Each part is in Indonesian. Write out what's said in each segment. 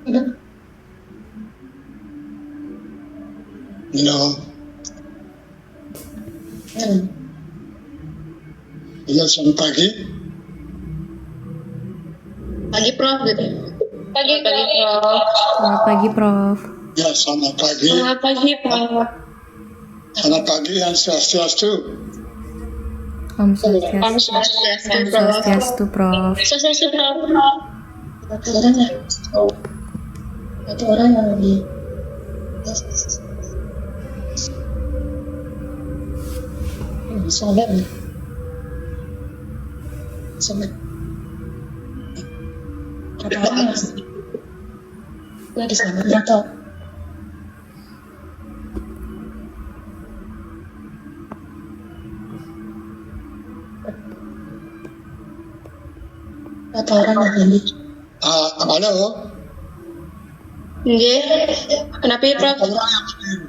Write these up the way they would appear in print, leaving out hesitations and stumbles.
No. Halo, selamat pagi. Pagi Prof gitu. Pagi Prof. Selamat pagi, Prof. Ya, selamat pagi. Selamat pagi Prof. Selamat pagi yang swastiastu. Om Om Swastiastu. Swastiastu, Prof. Swastiastu, Prof. Swastiastu Prof. Satu orang ya? Satu orang yang lebih soalnya nih soalnya berapa orang ya di sana nggak tahu. Berapa orang yang lebih Halo. Nggih. Kenapa ya Prof? Orang yang hadir.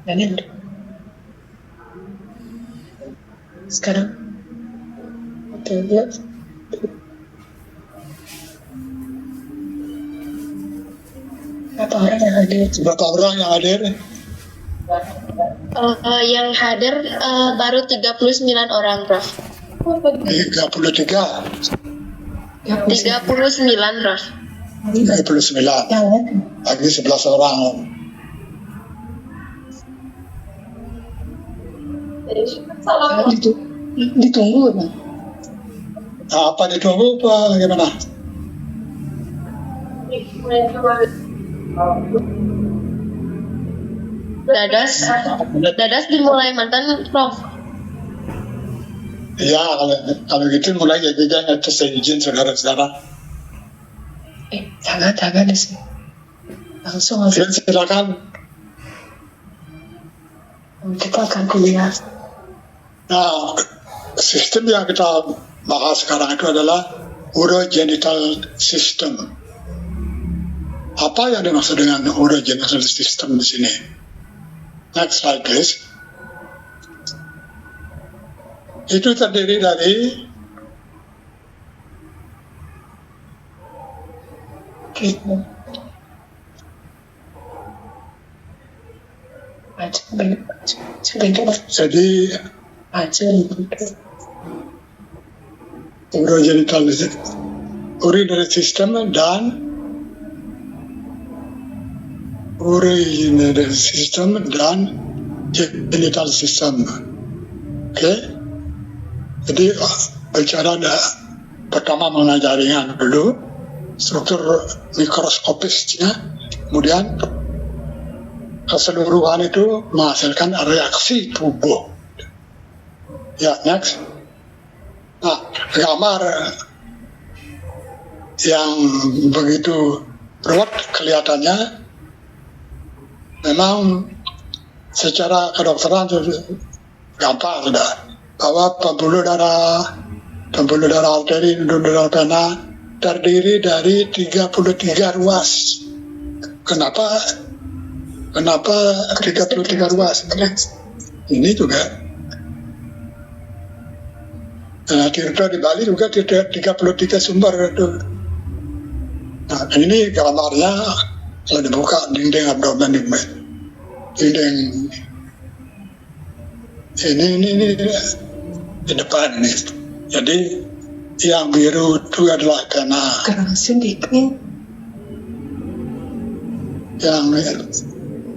Dan sekarang oke ya berapa orang yang hadir? Berapa orang yang hadir? Yang hadir baru 39 orang Prof. 33. 39 Prof. 39. Jangan Lagi 11 orang. ditunggu Bang. Apa ditunggu apa gimana? Dadas dimulai mantan Prof. Ya, kalau gitu mulai jadi atas izin saudara-saudara. Jangan di sini langsung aja Silakan. kita akan kuliah. Nah, sistem yang kita bahas sekarang itu adalah urogenital system. Apa yang dimaksud dengan urogenital system di sini? Next slide, please. Itu terdiri dari jadi urinary system dan genital system. Oke. Jadi bicara pertama mengenai jaringan dulu, struktur mikroskopisnya, kemudian keseluruhan itu menghasilkan reaksi tubuh. Ya, next. Nah, gambar yang begitu ruwet kelihatannya memang secara kedokteran gampang sudah, bahwa pembuluh darah arteri, pembuluh darah vena terdiri dari 33 ruas. Kenapa 33 ruas? Ini juga Tirta di Bali juga 33 sumber itu. Nah, ini gambarnya kalau dibuka dinding abdomen ini. Dinding ini di depan ini. Jadi yang biru itu adalah vena. Kerasin dikit.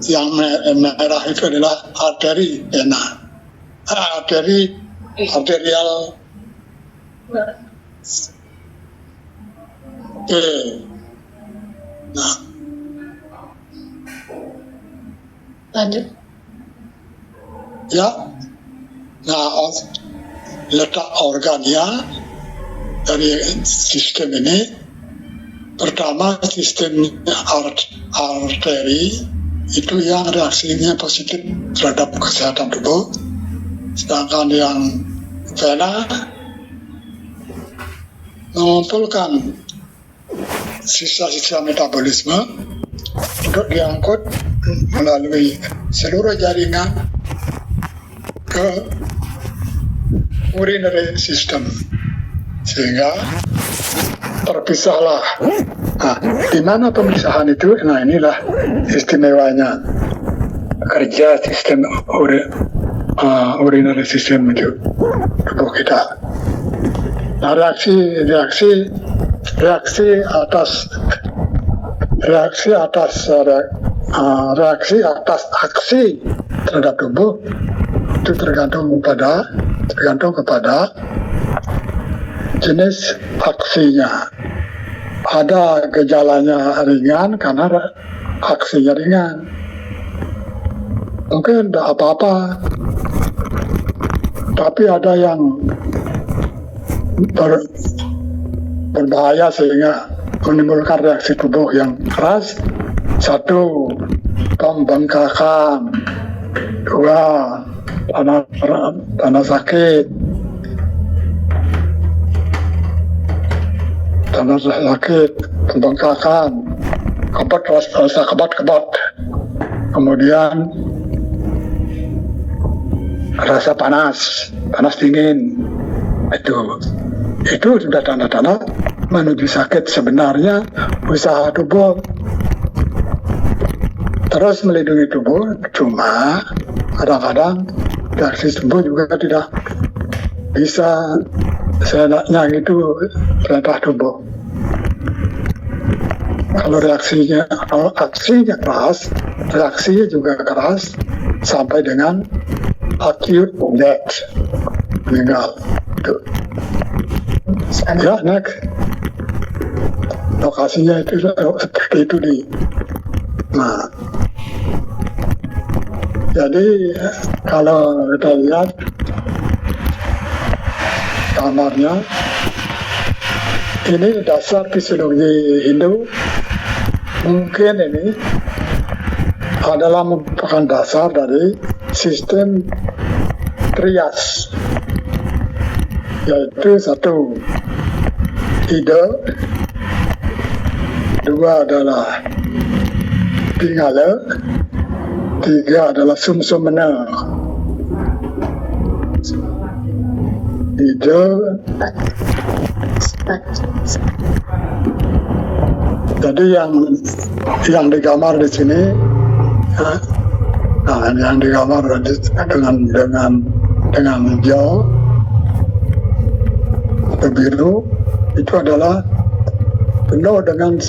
Yang merah itu adalah arteri vena. Arterial. Nah, Lanjut. Ya, nah letak organnya dari sistem ini, pertama sistem arteri itu yang reaksinya positif terhadap kesehatan tubuh, sedangkan yang vena mengumpulkan sisa-sisa metabolisme untuk diangkut melalui seluruh jaringan ke urinary system, sehingga terpisahlah. Nah, di mana pemisahan itu? Nah, inilah istimewanya kerja sistem urinary system itu tubuh kita. Nah, reaksi atas aksi terhadap tubuh itu tergantung kepada jenis aksinya. Ada gejalanya ringan karena aksinya ringan, mungkin tidak apa-apa, tapi ada yang berbahaya sehingga menimbulkan reaksi tubuh yang keras. 1, pembengkakan. 2, tanda sakit. Pembengkakan, rasa kebat-kebat. Kemudian rasa panas dingin. Itu sudah tanda-tanda menuju sakit. Sebenarnya usaha tubuh terus melindungi tubuh, cuma kadang-kadang reaksi tubuh juga tidak bisa seenaknya gitu perintah tubuh. Kalau aksinya keras, reaksinya juga keras sampai dengan acute death, meninggal. Ya, next. Lokasinya itu seperti itu Nah, jadi kalau kita lihat kamarnya, ini dasar fisiologi Hindu. Mungkin ini adalah merupakan dasar dari sistem trias, yaitu 1, ide, 2 adalah pingala, 3 adalah sumsumna. Ide, jadi yang digambar di sini, yang digambar dengan hijau atau biru itu adalah penuh dengan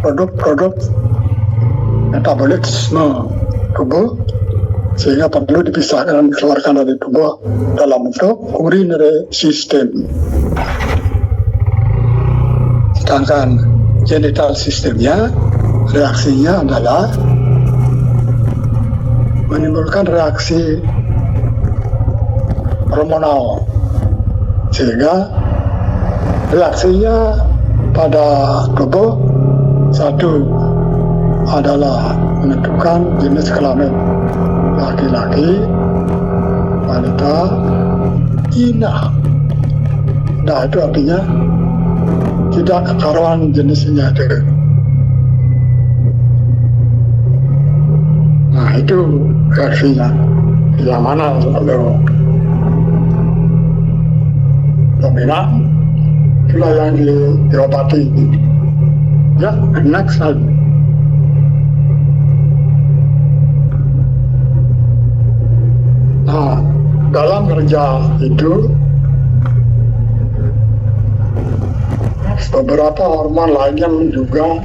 produk-produk metabolisme tubuh, sehingga perlu dipisahkan dan dikeluarkan dari tubuh dalam bentuk urinary system. Sedangkan genital sistemnya, reaksinya adalah menimbulkan reaksi hormonal, sehingga reaksinya pada tubuh 1 adalah menentukan jenis kelamin, laki-laki, wanita, ina. Nah, itu artinya tidak kekaruan jenisnya itu. Nah, itu reaksinya. Yang mana kalau dominan, itulah yang diobati. Ya, next slide. Nah, dalam kerja itu beberapa hormon lainnya juga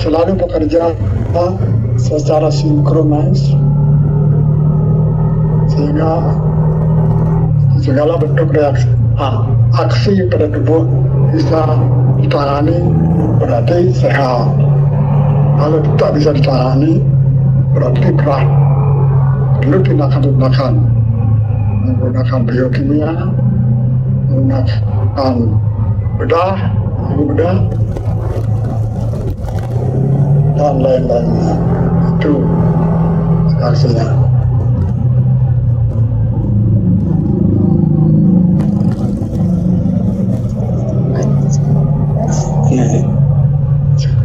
selalu bekerja secara sinkronis, sehingga segala bentuk aksi pada tubuh bisa ditangani, berarti sehat. Kalau tidak bisa ditangani, berarti berat. perlu tindakan menggunakan biokimia, menggunakan bedah, dan lain-lainnya. Itu reaksinya.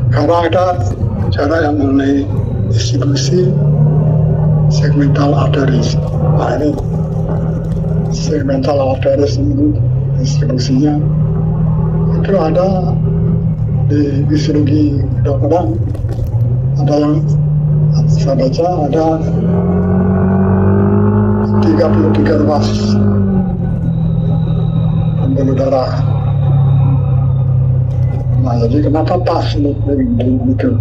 Karena ada cara yang mengenai distribusi segmental arteries. Nah, ini segmental arteries ini distribusinya itu ada di fisiologi kedokteran. Ada yang saya baca ada 33 ruas pembuluh darah. Nah, jadi kenapa pas begitu?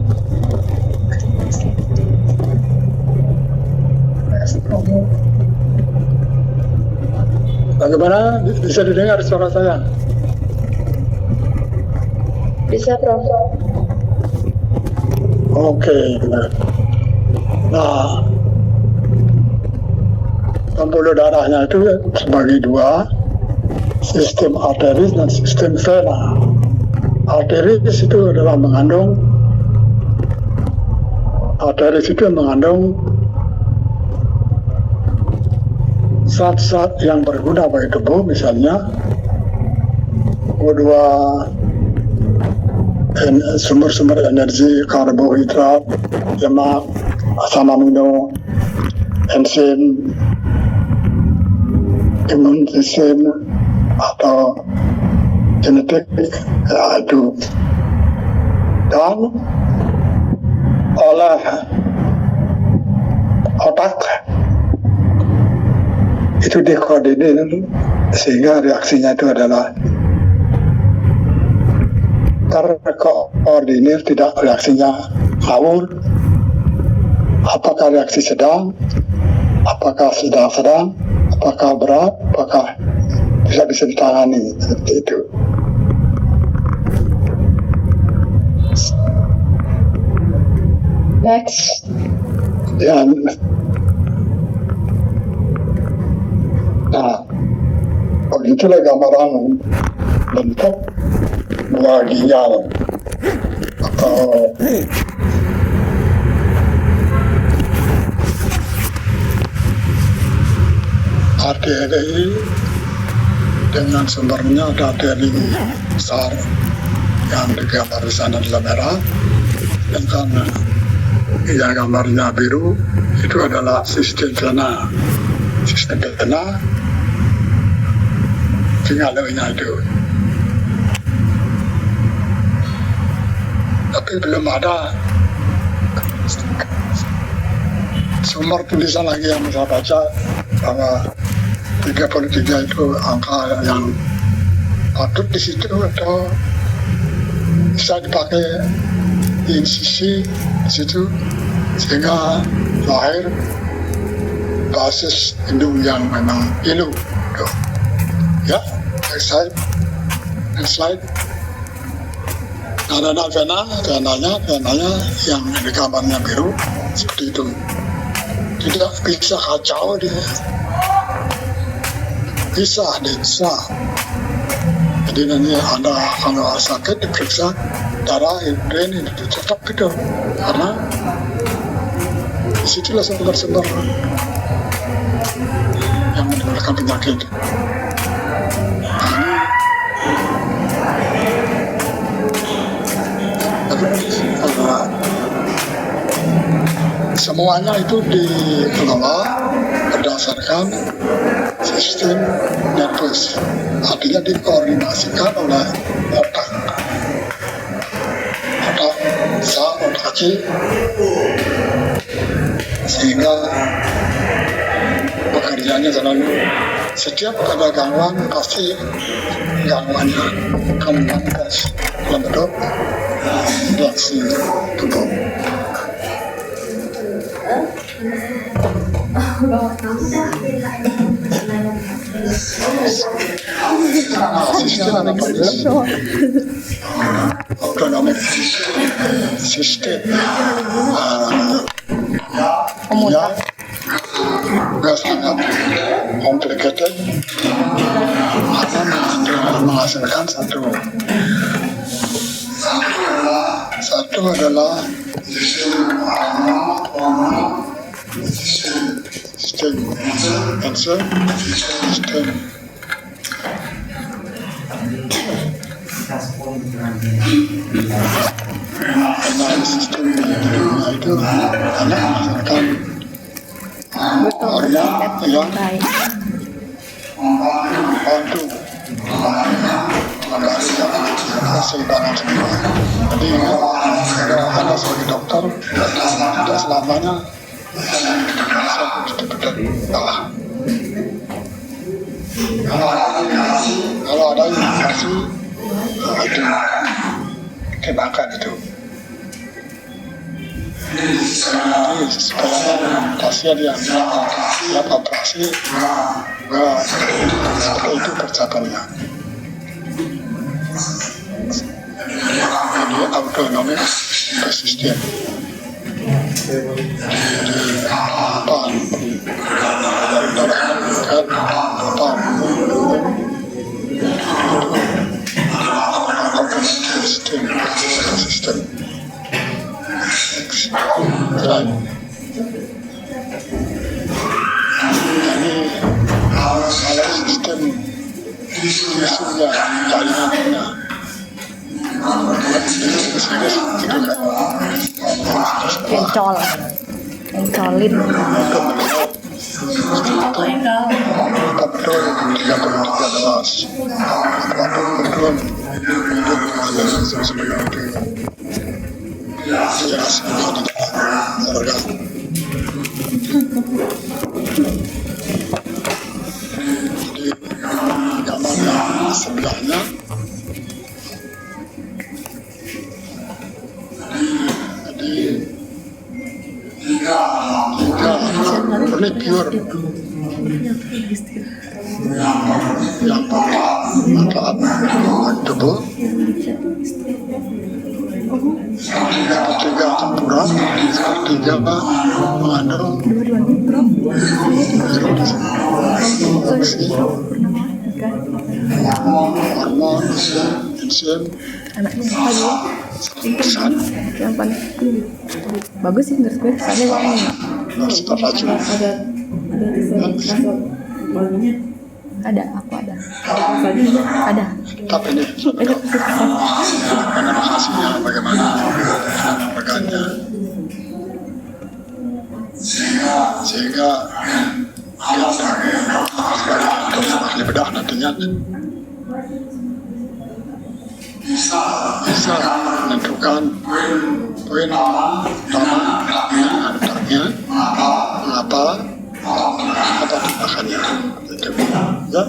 Bagaimana bisa didengar suara saya? Bisa, Prof. Oke. Nah, pembuluh darahnya itu sebagai dua, sistem arteris dan sistem vena. Arteris itu adalah mengandung zat-zat yang berguna bagi tubuh, misalnya kedua sumber-sumber energi, karbohidrat, lemak, asam amino, enzim, imun sistem atau genetik, ya itu. Dan oleh otak itu dikoordinir sehingga reaksinya itu adalah terkoordinir, tidak reaksinya ngawur. Apakah reaksi sedang, apakah sedang, apakah berat, apakah bisa ditangani, seperti itu. Next. Ya. Nah, begitulah gambaran bentuk buah ginjal atau arteri dengan sumbernya. Ada arteri besar yang digambar di sana adalah merah, sedangkan yang gambarnya biru itu adalah sistem vena. Sistem vena fingalnya itu. Tapi belum ada sumber tulisan lagi yang saya baca bahwa 33 itu angka yang patut di situ atau bisa dipakai di insisi di situ sehingga lahir basis induk yang memang ilu. Ya, next slide. Ada venanya yang di gambarnya biru seperti itu. Tidak bisa kacau dia. Bisa. Jadi nanti Anda kalau sakit diperiksa darah, urin itu tetap gitu. Karena disitulah sumber-sumber yang menimbulkan penyakit. Semuanya itu dikelola berdasarkan sistem nervus, artinya dikoordinasikan oleh otak besar, otak kecil, sehingga pekerjaannya selalu setiap ada gangguan pasti gangguannya akan manifest dalam bentuk reaksi tubuh. Sistem autonomic system ya juga sangat complicated karena menghasilkan satu adalah sistem answer sistem karena sistem itu karena menghasilkan hormon yang membantu keseimbangan semua. Jadi kalau Anda sebagai dokter tidak selamanya salah. Kalau ada indikasi itu tembakan itu. Jadi setelah pasien yang siap operasi juga seperti itu percakapannya. Jadi autonomic resistant. Jadi apa resistant. Right. Ini kalau sistem tisunya jaringannya encolin betul tiga dolar betul hidup sebagai itu jelas harga jadi gambar yang sebelahnya jadi tiga ini pure yang pakai manfaat tubuh ketiga tempura, ketiga mengandung hormon, enzim, yang paling bagus sih menurut gue kesannya sifat racun. ada Tapi ini bagaimana hasilnya, bagaimana harganya, sehingga kita sebagai ahli bedah nantinya bisa menentukan poin utama antaranya apa tindakannya. Ya, dia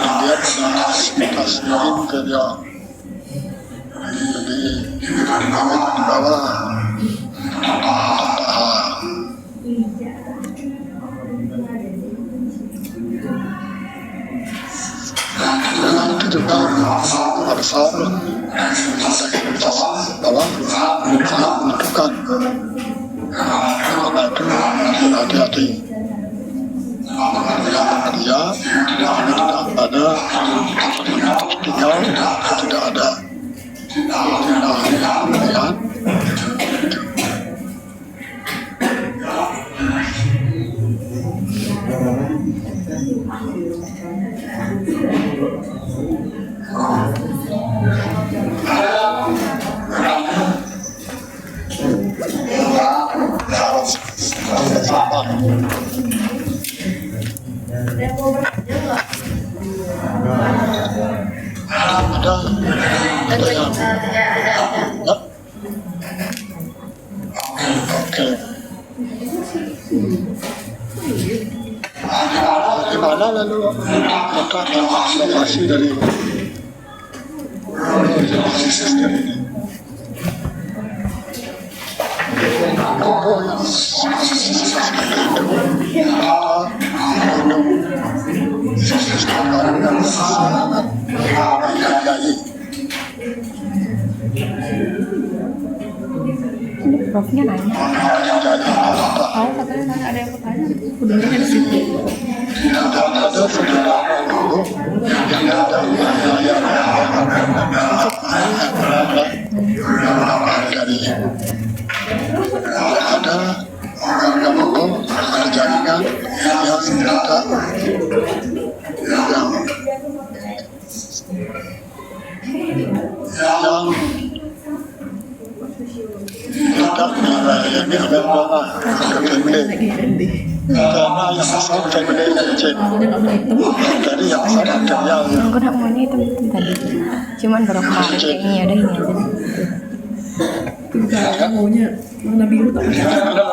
pada aktivitas kerja di bawah dan itu juga besar aktivitas bawah sangat menentukan. Karena itu hati-hati dia tidak ada tinggal tidak ada pilihan. Ada yang oke. Gimana lalu letak lokasi dari sistem ini? Toko yang seperti itu dihargai. Ini profnya nanya. Jadi Tahu katanya nanya ada yang mau tanya. Aku dengernya di situ. ada sejumlah guru yang tidak dihargai dari ada organ hukum, ada jaringan yang tidak yang tidak melayani amal karena yang asal family cek dari yang asal material Aku nak maunya hitam-hitam tadi. Cuman baru kemarin kayaknya ada ini aja. Enggak, maunya warna biru tak bisa. ada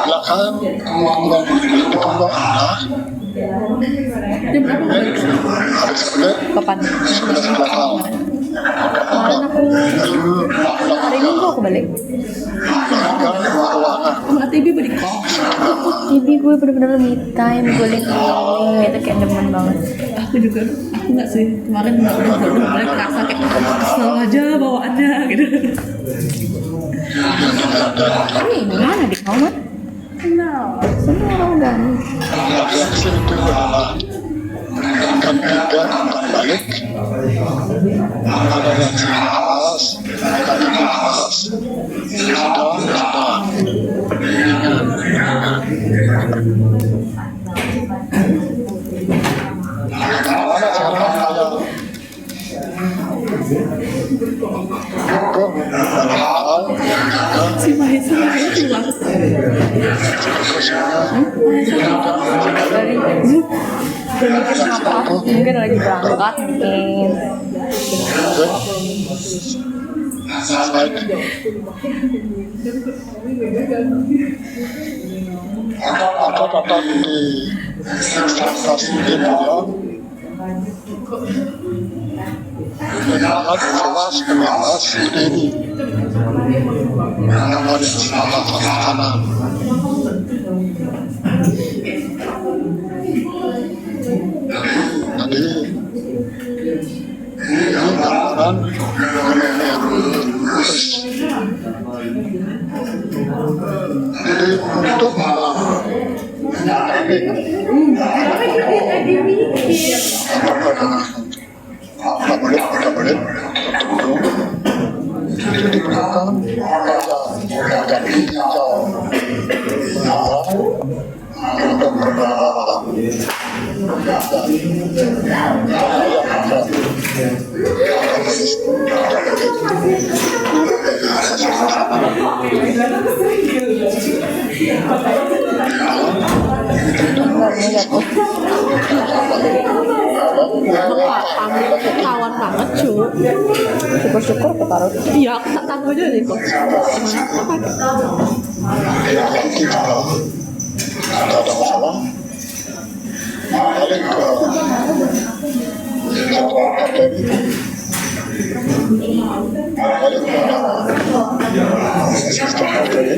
belakang ditunggu ada Jam berapa balik? habis kulit Kapan? 11 belakang Kemarin aku hari Minggu aku balik. ruangan Enggak, TV balik kok. Jadi gue bener-bener me time, gue liat itu kayak demen banget. Aku juga, aku nggak sih kemarin nggak udah balik kerasa kayak kesel aja bawaannya gitu. Ini gimana di kamar? Kenal. Semua orang udah. reaksi itu adalah kan tiga umpan balik ada reaksi panas ada panas sudah mana sekarang kayak hukum hal Si Mahesa keluar. Mungkin lagi berangkat mungkin. Otot-otot di ekstraktasi beliau melihat jelas penebas ini nomor yang salah kanan. Jadi ini gambaran jadi untuk berapa menit itu di belakang ada hijau untuk beberapa Kawan banget cu. Syukur-syukur aku taruh. Iya, aku tak tahu aja deh kok. nanti kalau tidak ada masalah balik ke setelah materi balik ke sistem materi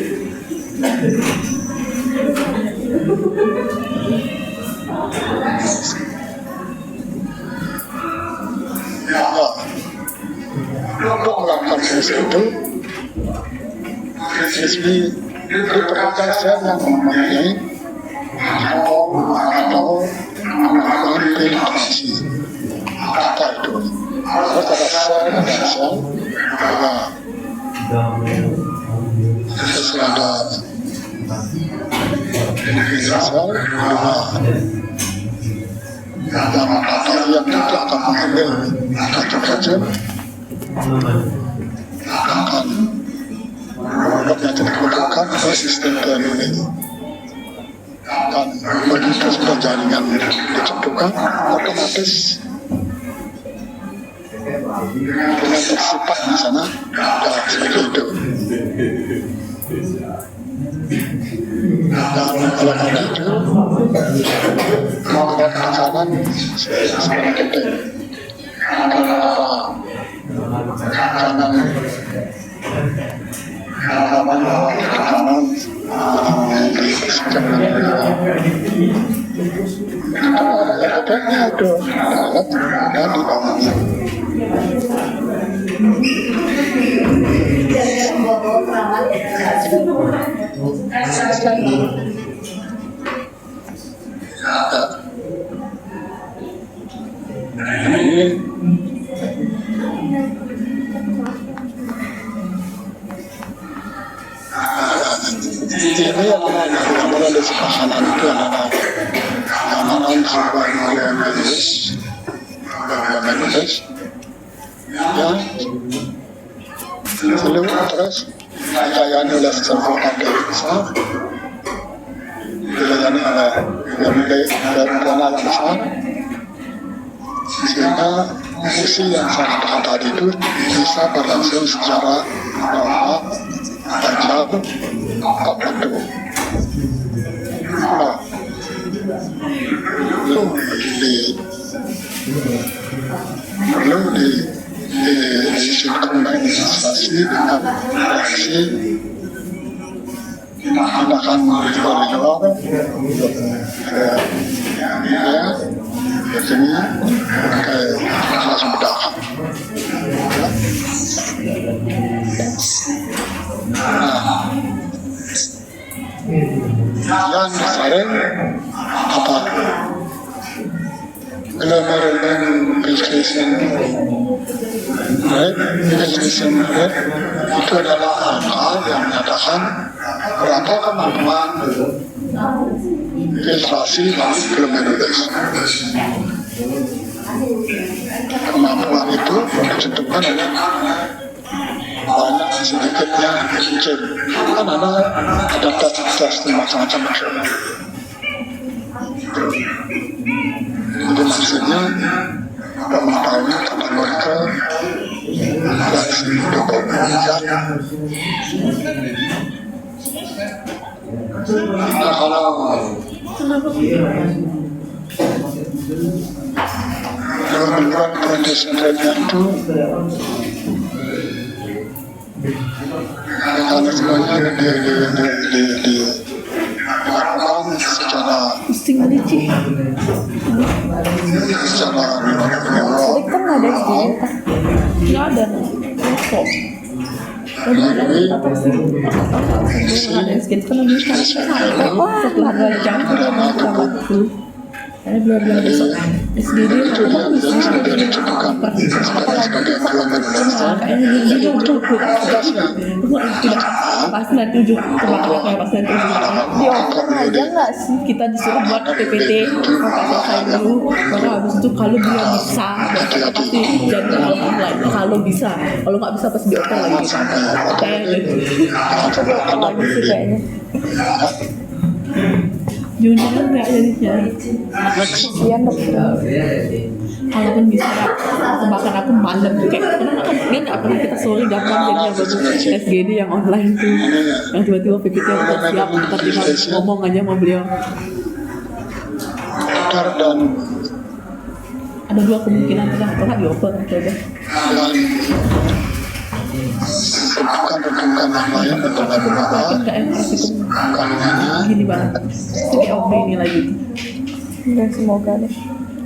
untuk melakukan fungsi itu frisbee diperlukan sel yang mempunyai atau melakukan penetrasi. Apa itu? Harus ada sel, terus ada sel, dan bakteri yang itu akan mengambil racun-racun akan membuatnya jadi kebutuhan ke sistem DNA ini. Dan begitu sudah jaringan ditentukan, otomatis dengan tersimpan di sana dan seperti itu. Dan oleh karena itu membuat tekanan sangat penting karena tekanan tekanan itu alat dan dibangun. Ini yang di sebelah kanan itu adalah gambaran sebuah manusia ya selalu terus dilayani oleh sebuah partai besar, dilayani oleh pemerintahan besar, sehingga fungsi yang saya katakan tadi itu bisa berlangsung secara normal, lancar, tepat waktu. Nah, perlu disinkronisasi dengan reaksi tindakan dari luar, ya, jadi kayak langsung berdahan. Yang sering apa? Glomerular filtration rate itu adalah angka yang menyatakan berapa kemampuan filtrasi dari glomerulus. Kemampuan itu ditentukan oleh banyak sedikitnya enzim. Kan ada tes macam-macam. Jadi maksudnya mengetahui tata molekul reaksi hidrokolonial. Nah, kalau menurut production rate-nya itu mekanismenya dilakukan secara neural. Tadi kan nggak ada SDN kan? Nggak ada. Kok? Apa sih? Nggak ada skin kan lagi kan? Setelah belajar karena bilang besok SDD Itu yang sudah ditentukan sebagai glomerular. kayaknya itu tidak pasti nanti ujung teman-teman kayak pasti nanti ujung Dioper aja nggak sih? kita disuruh buat PPT sampai selesai dulu, baru habis itu kalau dia bisa dan pasti jadi hal online kalau bisa, kalau nggak bisa pasti dioper lagi kayak gitu. Aku dioper lagi sih kayaknya. Jangan nggak jadinya. Kasian dokter. Kalaupun bisa bahkan aku malam kayak karena kan dia nggak pernah kita sore gampang jadinya bagus SGD yang online tuh yang tiba-tiba PPT udah siap kita tinggal ngomong aja sama beliau. Dan Ada dua kemungkinan kita pernah dioper aja. Tentukan yang lain adalah beberapa Nggak enak sih kandungannya gini banget. Ini OB ini lagi. Ya semoga deh.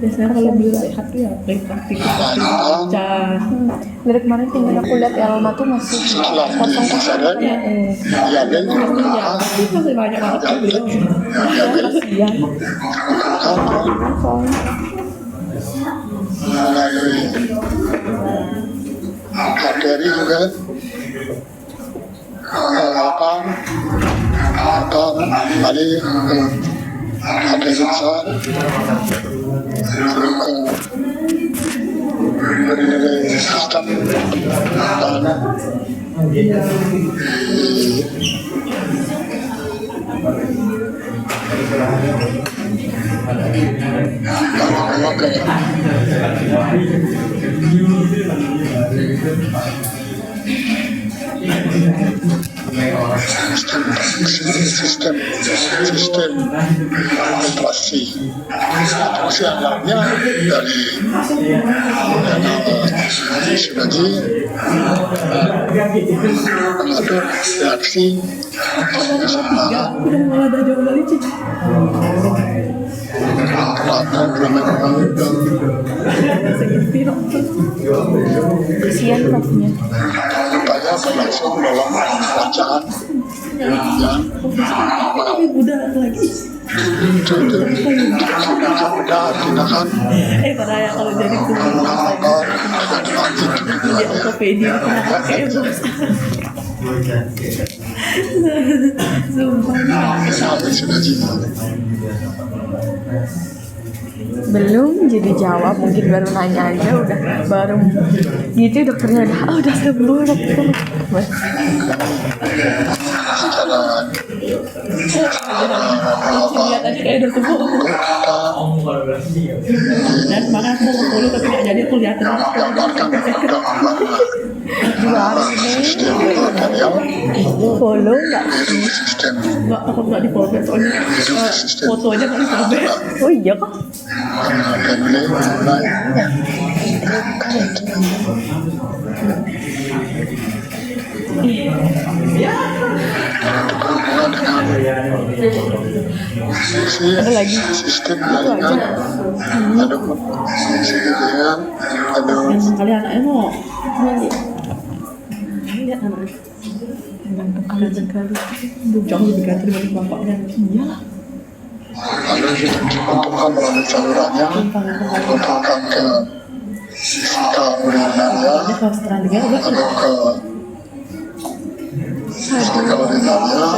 Biasanya kalau beliau sehat tuh ya praktik baca. Dari kemarin tinggal aku lihat Elma tuh masih setelah kosong. ya dan Iya, tapi masih banyak banget kan beliau. Kasian. Soalnya melalui arteri juga atau kembali ke arteri besar lalu ke urinary system dan kalau ke sistem filtrasi. Terus yang lainnya dari sinergi mengatur reaksi Ya, udah malah ada jauh balik sih. Kasihan profnya. upaya berlangsung dalam bacaan yang Tapi udah lagi. tindakan Pada ya kalau jadi jadi ortopedia kayak sumpah. sampai sinergi. Belum jadi jawab, mungkin baru nanya aja udah baru gitu dokternya udah sembuh dokter. Lihat aja kayak udah sembuh. Dan makanya aku mau kuliah tapi nggak jadi aku lihat Follow nggak? nggak aku nggak di follow soalnya fotonya nggak di follow. Oh iya kok. Ada lagi sistem jaringan, ada fungsi jaringan, ada Yang kali anaknya mau lihat anaknya kali jauh lebih ganteng dibanding bapaknya. Iyalah. ada dibentukkan melalui salurannya, dibentukkan ke fisika urinarnya, Ini kelas terakhir udah ada ke fisika urinarnya,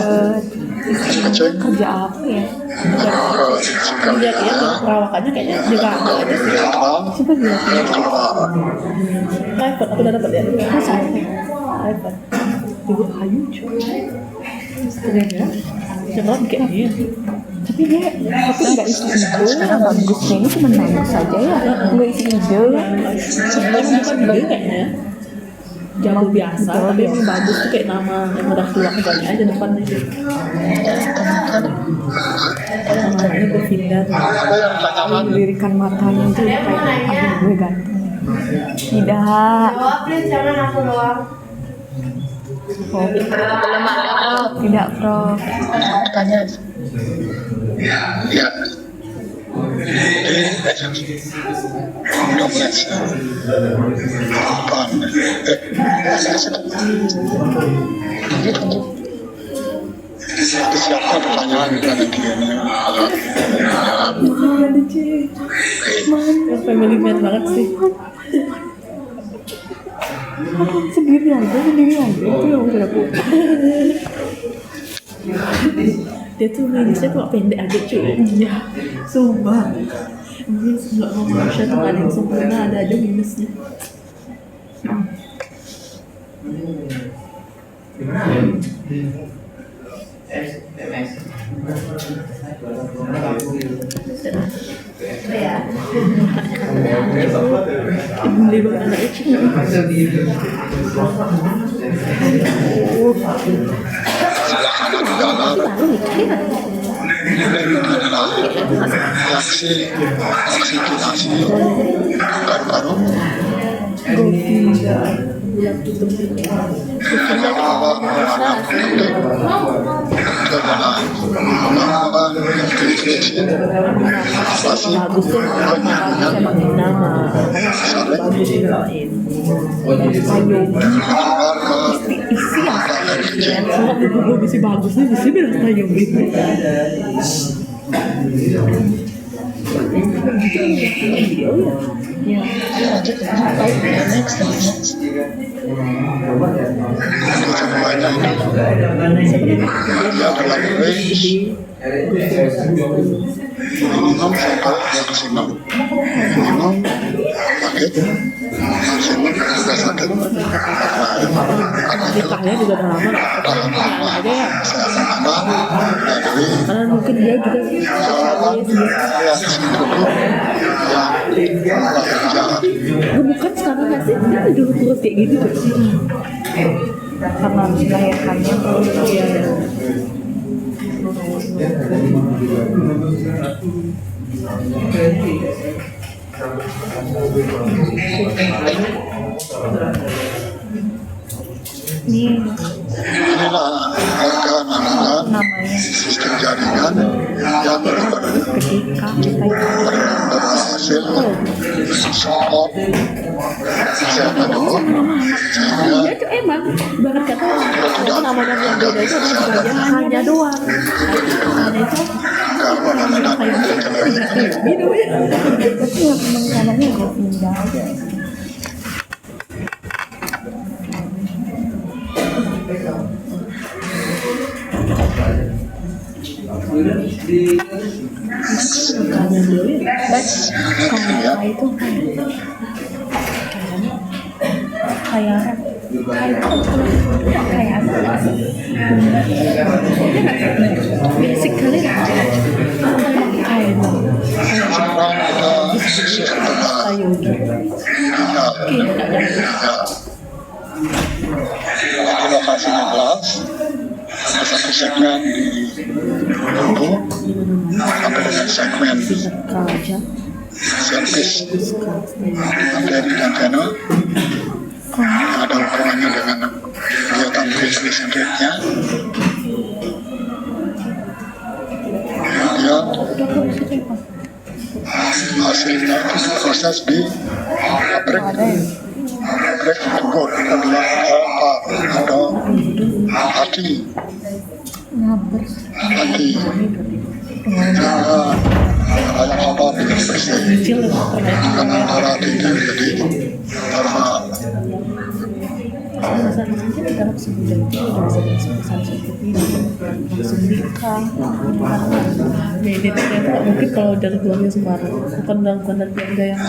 kecek, Kerja apa ya? ada ke fisika lihat ya urinarnya, perawakannya kayaknya diganggu aja sih. bilateral, Coba lihat. dan keluar. iPhone aku udah dapet ya. Masa iPhone. Ibu Ayu cuy. Keren ya. Coba kayak dia. tapi dia nggak isi ide yang bagusnya ini cuma nangis saja ya, nggak isi ide. Sebenarnya bukan dia kayaknya ya. Jago biasa, tapi yang bagus tuh kayak nama yang udah keluar aja depannya gitu. Namanya berpindah. Ada yang tanyakan Lirikan matanya itu kayak aduh gue ganteng. Tidak. Jangan aku doang. Belum ada Prof. Tidak, Prof. Tanya. ya. Kompleks depan disiapkan pertanyaan dari dia Ada sih. Yang family man banget sih. Sendiri aja itu yang udah aku. Dia tuh minusnya tuh pendek aja cuy. Iya, sumpah. Mungkin nggak mau manusia tuh nggak ada yang sempurna, ada aja minusnya. Beli banget anaknya cuy. reaksi oksidasi paru-paru Bagus tuh makin nama bagus dilain isi yang semua gue bisa bagusnya bisa bilang tayung gitu ya dia dalam range minimum sampai maksimum minimum sakit maksimum juga sakit nikahnya juga udah lama aja ya karena mungkin dia juga gue bukan sekarang nggak sih dia dulu turut kayak gitu tuh karena harus melahirkannya. Iya, ya. Inilah organ Namanya sistem jaringan yang ketika kita berhasil support kesehatan tubuh sehingga Ya itu emang banget kata itu namanya yang beda itu adalah bagiannya doang. Ada itu kayak gitu ya. tapi ya rencananya gue pindah aja. Let's kalau itu kayak Basic kali ya. kayak sekarang kita setelah di lokasinya jelas ada satu segmen di tubuh sampai dengan segmen servis arteri dan vena yang ada hubungannya dengan kegiatan transmission rate-nya. Kemudian hasilnya itu proses di break tunggu adalah atau hati banyak otot bersih karena darah tinggi jadi karena dalam sebulan itu udah bisa seperti langsung nikah. Ini ternyata mungkin kalau dari keluarga Semarang bukan dari keluarga yang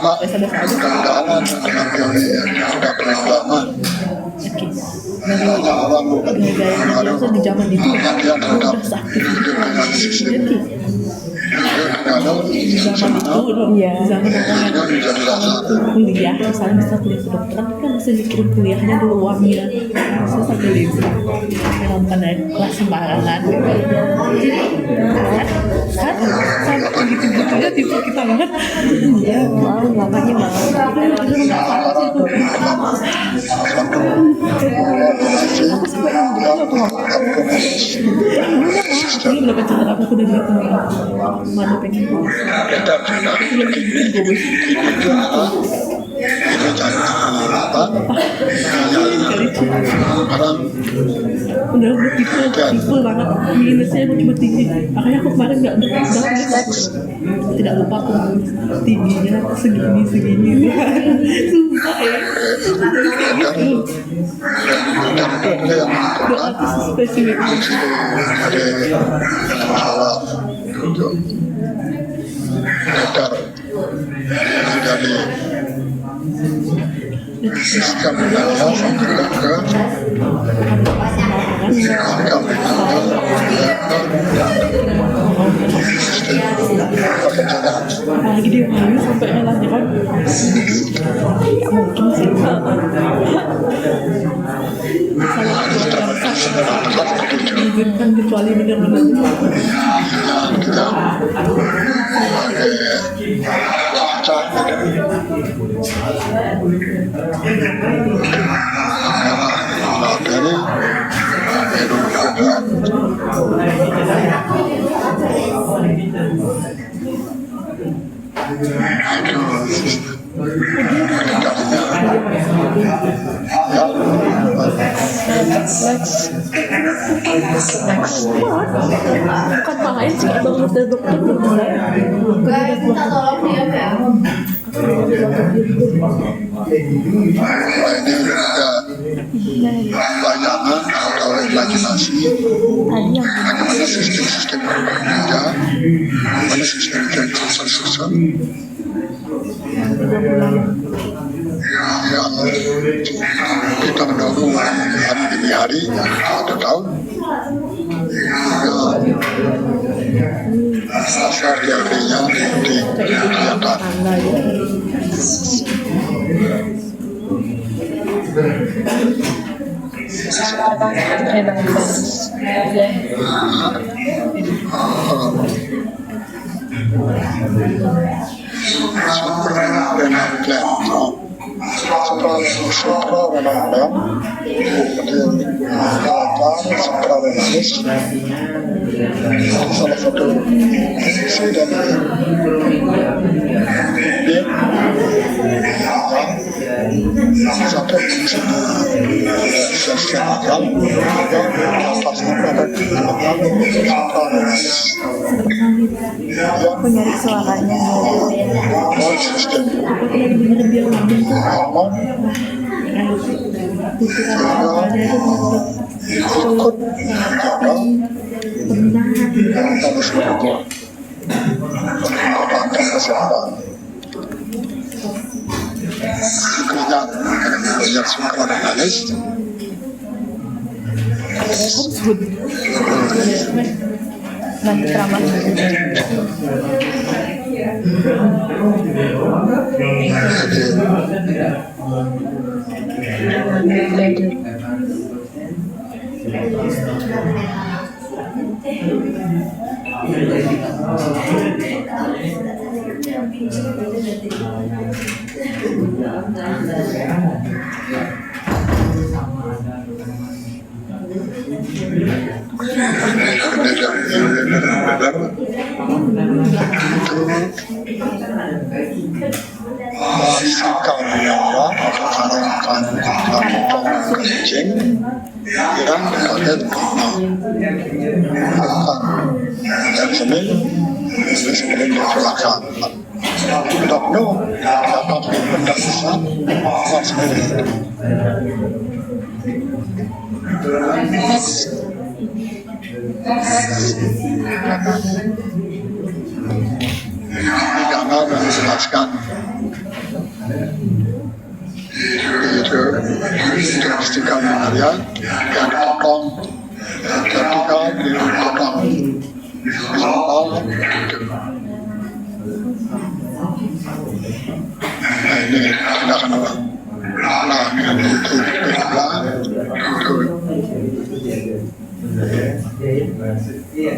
biasa-biasa aja. mudah-mudahan dengan teori yang sudah paling lama Dari gaya-gaya biasa di zaman itu udah sakit jadi di zaman itu Iya. di zaman orang yang menjadi dasar kuliah misalnya bisa kuliah kedokteran kan masih mikirin kuliahnya dulu uangnya saya sambil itu nonton dari kelas sembarangan kan sampai gitu-gitunya tipe kita banget iya mau makanya banget itu nggak apa sih tuh aku sampai yang gitu aku ini berapa cerita aku udah lihat mana pengen kita sudah itu adalah itu cari apa sekarang udah tipe banget minusnya emang cuma tinggi makanya aku kemarin nggak tidak lupa aku tingginya segini sumpah ya doa tuh spesifik ada masalah untuk edar dari sistem dana sampai ke sistem perencanaan. lagi dia malu sampai ngelahnya kan ya mungkin sih salah diizinkan kecuali benar-benar Kita pakai wajah dari bukan main sih abang udah dokter Guys, minta tolong dia ya. ini juga banyaknya atau imajinasi bagaimana sistem bekerja, bagaimana sistem itu tersusun yang kita menunggu hari demi hari 1 tahun asal teorinya di kelihatan. suprarenal gland. Suprarenal gland, kemudian suprarenalis, salah satu fungsi dari dia satu fungsi sistem akal yang atasnya pada suprarenalis. Aku nyari suaranya. Sistem hormon ikut menjaga mekanisme peningkatan kesehatan. Banyak suprarenalis. Nanti ceramah. Kencing yang pakai dan senin diserahkan. Tidak no dapat benda besar awas sendiri. Di gambar dan dijelaskan itu diagnostikan kalian yang dipotong ketika dipotong soal itu. Nah ini kita akan ulang dengan itu berulang itu. Ya.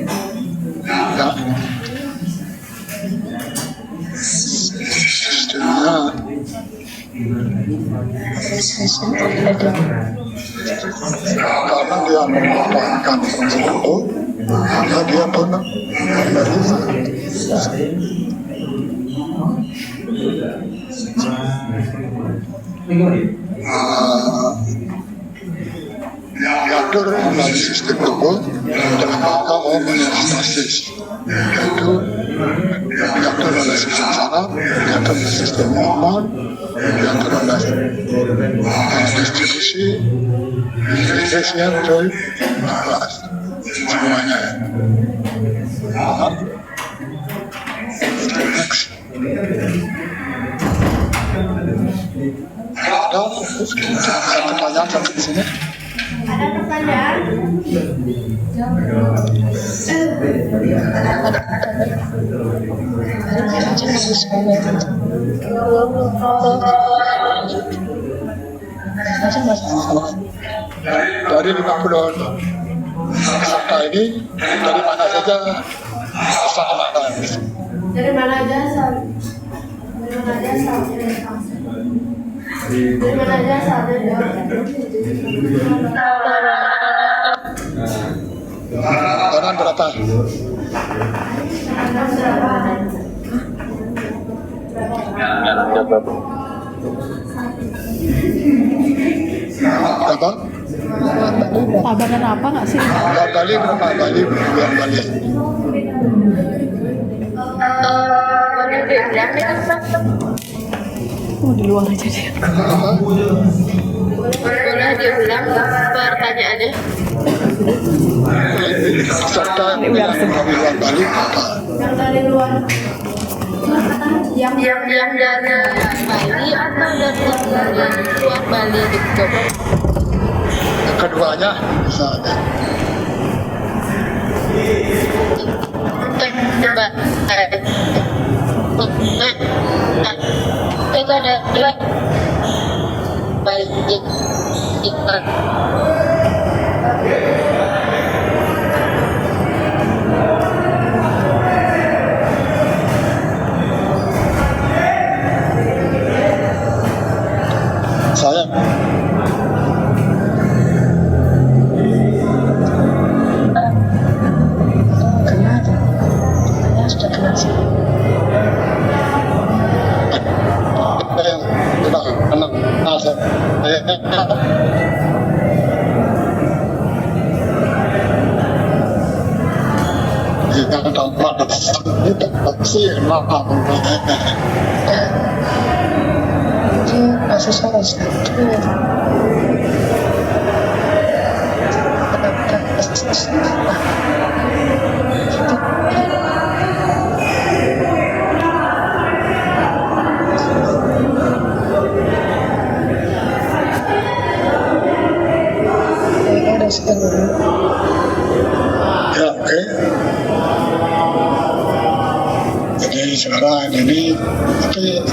Sistemnya karena dia memanfaatkan fungsi itu, maka dia pun menerima. Diatur melalui sistem tubuh dalam rangka homeostasis, yaitu diatur oleh sistem saraf, diatur oleh sistem hormon, diatur oleh distribusi, efisien, semuanya. Next. Ada pertanyaan sampai di sini? Ada pertanyaan? Dari 50 peserta ini, dari mana saja asal mana? Dari mana aja asal? Dari mana aja asal? Dari mana aja asal? Orang berapa? Berapa? Tabanan apa nggak sih? Bali berapa? Bali bulan Bali. Oh, di luar aja deh. Boleh diulang pertanyaannya? Serta yang bulan Bali berapa? Yang dari luar. Yang dari Bali atau dari luar Bali gitu? Keduanya bisa ada. Coba. Itu ada dua. baik kita Saya kenapa? Saya sudah kenal yang sudah kenal saya yang tempat itu pasti maaf itu kasus salah satu ada setengah ya oke. Jadi sekarang ini tapi